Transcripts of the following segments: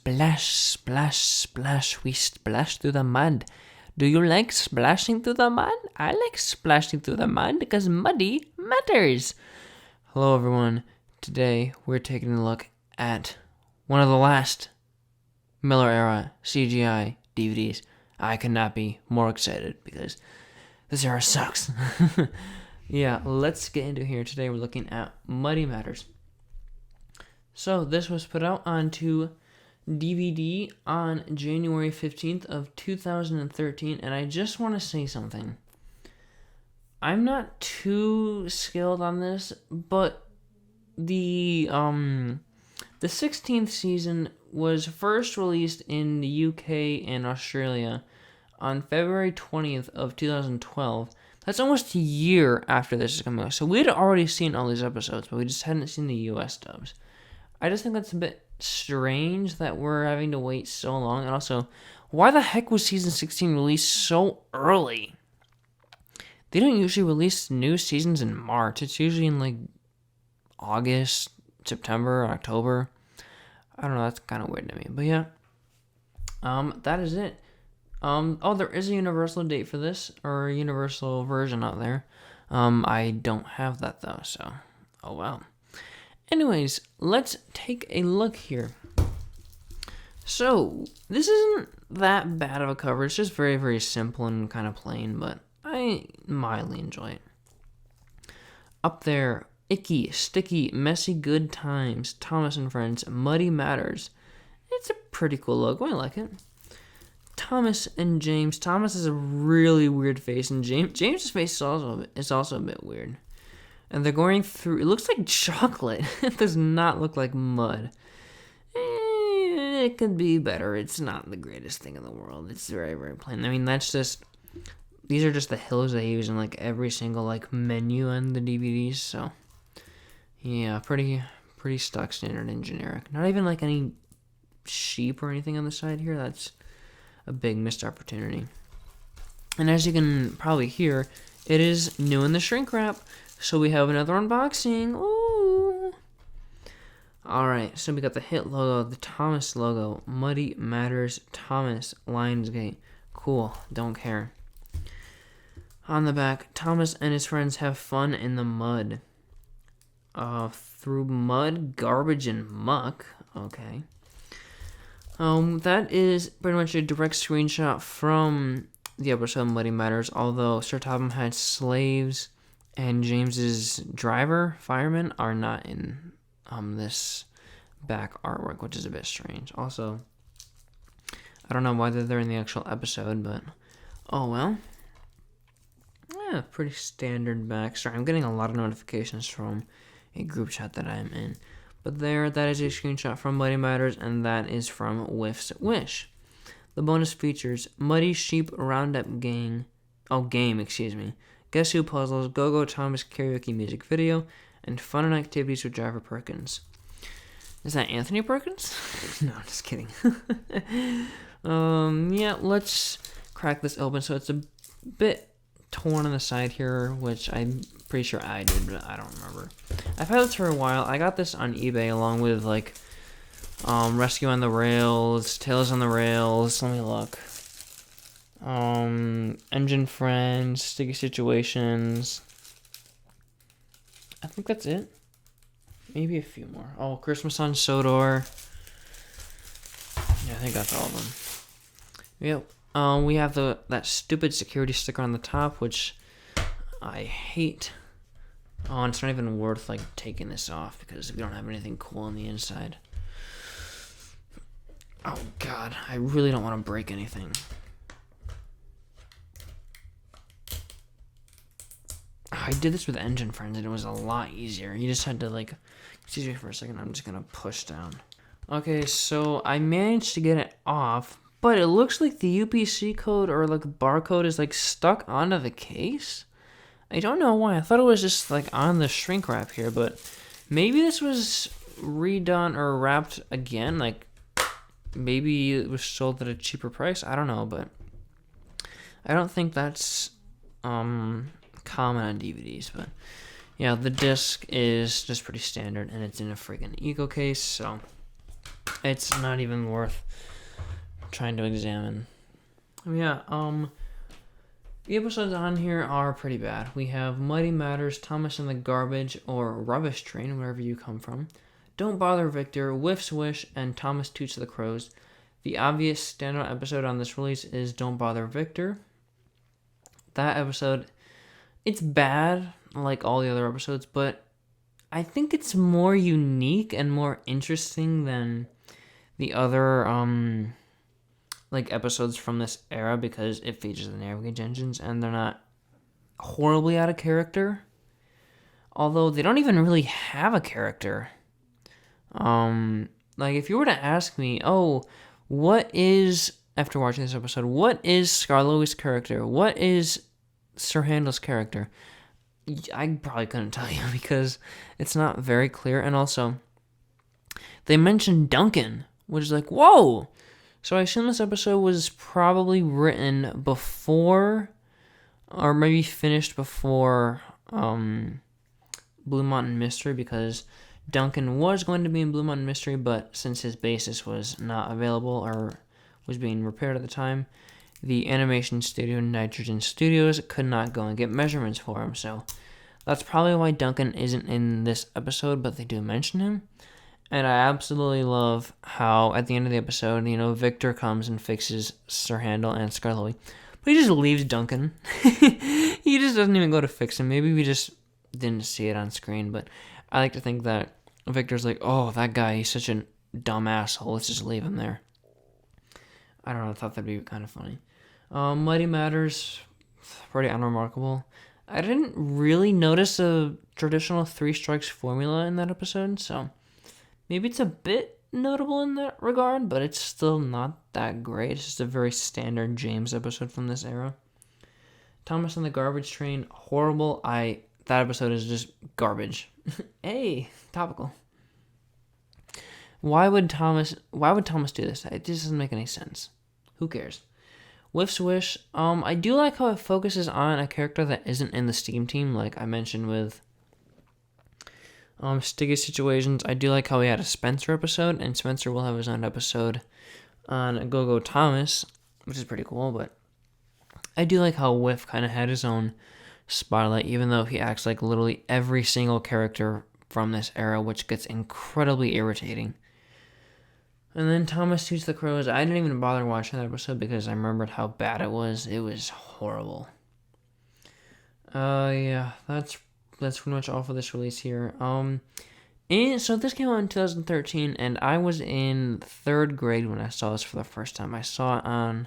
Splash, splash, splash, we splash through the mud. Do you like splashing through the mud? I like splashing through the mud because muddy matters. Hello everyone. Today we're taking a look at one of the last Miller era CGI DVDs. I could not be more excited because this era sucks. Yeah, let's get into here. Today we're looking at Muddy Matters. So this was put out onto DVD on January 15th of 2013, and I just want to say something. I'm not too skilled on this, but the 16th season was first released in the UK and Australia on February 20th of 2012. That's almost a year after this is coming out. So we had already seen all these episodes, but we just hadn't seen the US dubs. I just think that's a bit strange that we're having to wait so long. And also, why the heck was season 16 released so early? They don't usually release new seasons in March. It's usually in like August, September, October. I don't know, that's kind of weird to me. But yeah, that is it. There is a universal date for this, or a universal version out there. I don't have that though, so oh well. Anyways, let's take a look here. So, this isn't that bad of a cover. It's just very, very simple and kind of plain, but I mildly enjoy it. Up there, Icky, Sticky, Messy Good Times, Thomas and Friends, Muddy Matters. It's a pretty cool logo. I like it. Thomas and James. Thomas has a really weird face, and James's face is also a bit weird. And they're going through... It looks like chocolate. It does not look like mud. It could be better. It's not the greatest thing in the world. It's very, very plain. I mean, that's just... These are just the hills they use in, like, every single, like, menu on the DVDs. So, yeah, pretty stock standard and generic. Not even, like, any sheep or anything on the side here. That's a big missed opportunity. And as you can probably hear, it is new in the shrink wrap. So we have another unboxing. Ooh. Alright, so we got the Hit logo, the Thomas logo, Muddy Matters, Thomas, Lionsgate. Cool, don't care. On the back, Thomas and his friends have fun in the mud. Through mud, garbage, and muck. Okay. That is pretty much a direct screenshot from the episode Muddy Matters, although Sir Topham had slaves and James's driver, fireman, are not in this back artwork, which is a bit strange. Also, I don't know whether they're in the actual episode, but oh well. Yeah, pretty standard back. Sorry, I'm getting a lot of notifications from a group chat that I'm in. But that is a screenshot from Muddy Matters, and that is from Whiff's Wish. The bonus features Muddy Sheep Roundup game, Guess Who puzzles, Go-Go Thomas karaoke music video, and fun and activities with driver Perkins. Is that Anthony Perkins? No, I'm just kidding. Yeah, let's crack this open. So it's a bit torn on the side here, which I'm pretty sure I did, but I don't remember. I've had this for a while. I got this on eBay along with like Rescue on the Rails, Tales on the Rails. Let me look. Engine Friends, Sticky Situations. I think that's it. Maybe a few more. Oh, Christmas on Sodor. Yeah, I think that's all of them. Yep. We have that stupid security sticker on the top, which I hate. Oh, and it's not even worth like taking this off because we don't have anything cool on the inside. Oh God, I really don't want to break anything. I did this with Engine Friends and it was a lot easier. You just had to like, excuse me for a second, I'm just gonna push down. Okay, so I managed to get it off, but it looks like the UPC code or like barcode is like stuck onto the case. I don't know why. I thought it was just like on the shrink wrap here, but maybe this was redone or wrapped again. Like maybe it was sold at a cheaper price. I don't know, but I don't think that's common on DVDs. But yeah, the disc is just pretty standard, and it's in a freaking eco case. So It's not even worth trying to examine. Yeah, the episodes on here are pretty bad. We have Mighty Matters, Thomas and the Garbage, or Rubbish Train, wherever you come from. Don't Bother Victor, Whiff's Wish, and Thomas Toots the Crows. The obvious standout episode on this release is Don't Bother Victor. That episode, it's bad like all the other episodes, but I think it's more unique and more interesting than the other episodes from this era because it features the narrative engines and they're not horribly out of character. Although they don't even really have a character. If you were to ask me, after watching this episode, what is Scarlo's character? What is Sir Handel's character? I probably couldn't tell you because it's not very clear. And also, they mentioned Duncan, which is like, whoa! So I assume this episode was probably written before, or maybe finished before, Blue Mountain Mystery, because Duncan was going to be in Blue Mountain Mystery, but since his basis was not available or was being repaired at the time, the animation studio, Nitrogen Studios, could not go and get measurements for him. So that's probably why Duncan isn't in this episode, but they do mention him. And I absolutely love how at the end of the episode, Victor comes and fixes Sir Handel and Scarlowy, but he just leaves Duncan. He just doesn't even go to fix him. Maybe we just didn't see it on screen, but I like to think that Victor's like, oh, that guy, he's such a dumb asshole. Let's just leave him there. I don't know. I thought that'd be kind of funny. Mighty Matters, pretty unremarkable. I didn't really notice a traditional 3 strikes formula in that episode, so maybe it's a bit notable in that regard, but it's still not that great. It's just a very standard James episode from this era. Thomas and the Garbage Train, horrible. That episode is just garbage. Hey, topical. Why would Thomas do this? It just doesn't make any sense. Who cares? Whiff's Wish, I do like how it focuses on a character that isn't in the Steam Team, like I mentioned with Sticky Situations. I do like how we had a Spencer episode, and Spencer will have his own episode on Go-Go Thomas, which is pretty cool, but I do like how Whiff kind of had his own spotlight, even though he acts like literally every single character from this era, which gets incredibly irritating. And then Thomas Toots the Crows. I didn't even bother watching that episode because I remembered how bad it was. It was horrible. Yeah, that's pretty much all for this release here. So this came out in 2013, and I was in 3rd grade when I saw this for the first time. I saw it on,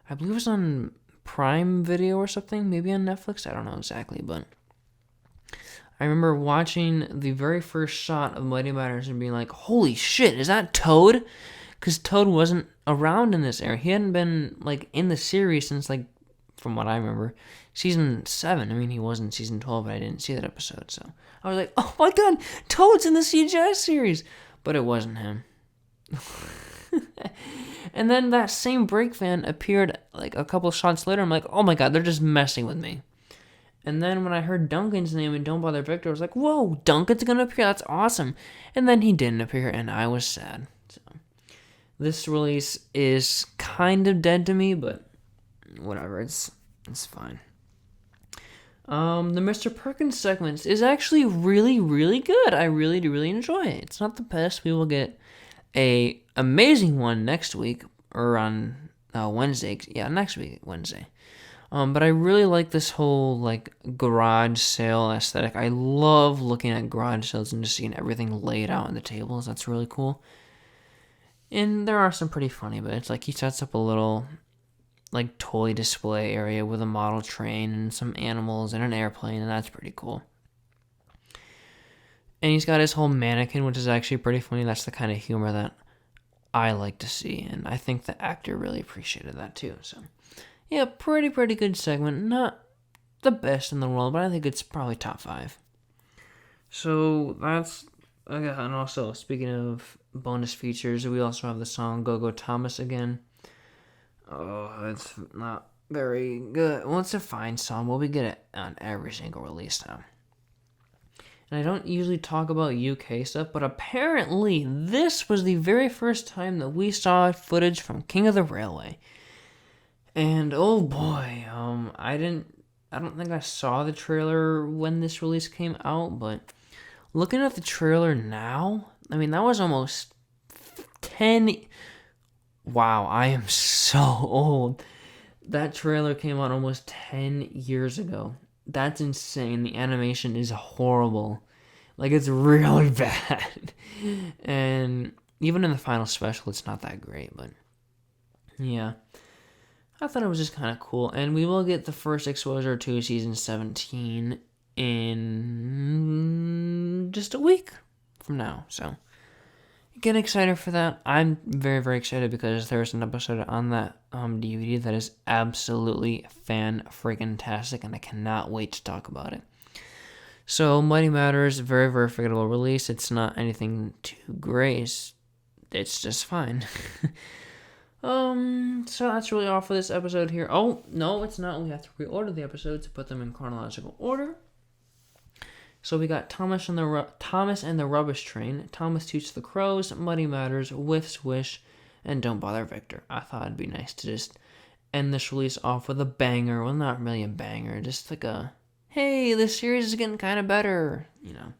I believe it was on Prime Video or something, maybe on Netflix. I don't know exactly, but I remember watching the very first shot of Mighty Matters and being like, holy shit, is that Toad? Because Toad wasn't around in this era. He hadn't been, in the series since, from what I remember, season 7. I mean, he was in season 12, but I didn't see that episode, so I was like, oh my god, Toad's in the CGI series! But it wasn't him. And then that same break fan appeared, a couple shots later. I'm like, oh my god, they're just messing with me. And then when I heard Duncan's name in Don't Bother Victor, I was like, whoa, Duncan's gonna appear, that's awesome. And then he didn't appear, and I was sad. So this release is kind of dead to me, but whatever, it's fine. The Mr. Perkins segment is actually really, really good. I really do really enjoy it. It's not the best. We will get a amazing one next week, or on Wednesday. Yeah, next week, Wednesday. But I really like this whole, garage sale aesthetic. I love looking at garage sales and just seeing everything laid out on the tables. That's really cool. And there are some pretty funny bits. He sets up a little, toy display area with a model train and some animals and an airplane, and that's pretty cool. And he's got his whole mannequin, which is actually pretty funny. That's the kind of humor that I like to see, and I think the actor really appreciated that too, so yeah, pretty good segment. Not the best in the world, but I think it's probably top 5. So that's, and also speaking of bonus features, we also have the song Go-Go Thomas again. Oh, it's not very good. Well, it's a fine song. We'll be good on every single release now. And I don't usually talk about UK stuff, but apparently this was the very first time that we saw footage from King of the Railway. And oh boy, I don't think I saw the trailer when this release came out, but looking at the trailer now, I mean, that was almost 10. Wow, I am so old. That trailer came out almost 10 years ago. That's insane. The animation is horrible. Like, it's really bad. And even in the final special, it's not that great, but yeah. I thought it was just kind of cool. And we will get the first exposure to season 17 in just a week from now. So, get excited for that. I'm very, very excited because there's an episode on that DVD that is absolutely fan-freaking-tastic, and I cannot wait to talk about it. So, Mighty Matters, very, very forgettable release. It's not anything too great. It's just fine. So that's really all for this episode here. Oh, no, it's not. We have to reorder the episodes to put them in chronological order. So we got Thomas and the Rubbish Train, Thomas Toots the Crows, Muddy Matters, With Swish, and Don't Bother Victor. I thought it'd be nice to just end this release off with a banger. Well, not really a banger, just like a, hey, this series is getting kind of better, you know.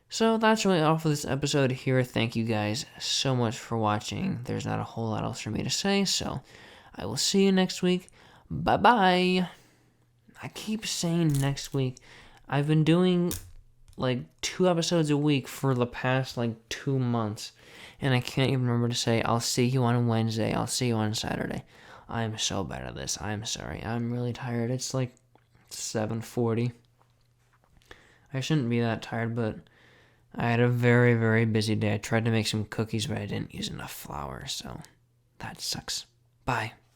So that's really all for this episode here. Thank you guys so much for watching. There's not a whole lot else for me to say, so I will see you next week. Bye-bye. I keep saying next week. I've been doing like 2 episodes a week for the past like 2 months, and I can't even remember to say I'll see you on Wednesday, I'll see you on Saturday. I'm so bad at this. I'm sorry. I'm really tired. It's like 7:40. I shouldn't be that tired, but I had a very, very busy day. I tried to make some cookies, but I didn't use enough flour, so that sucks. Bye.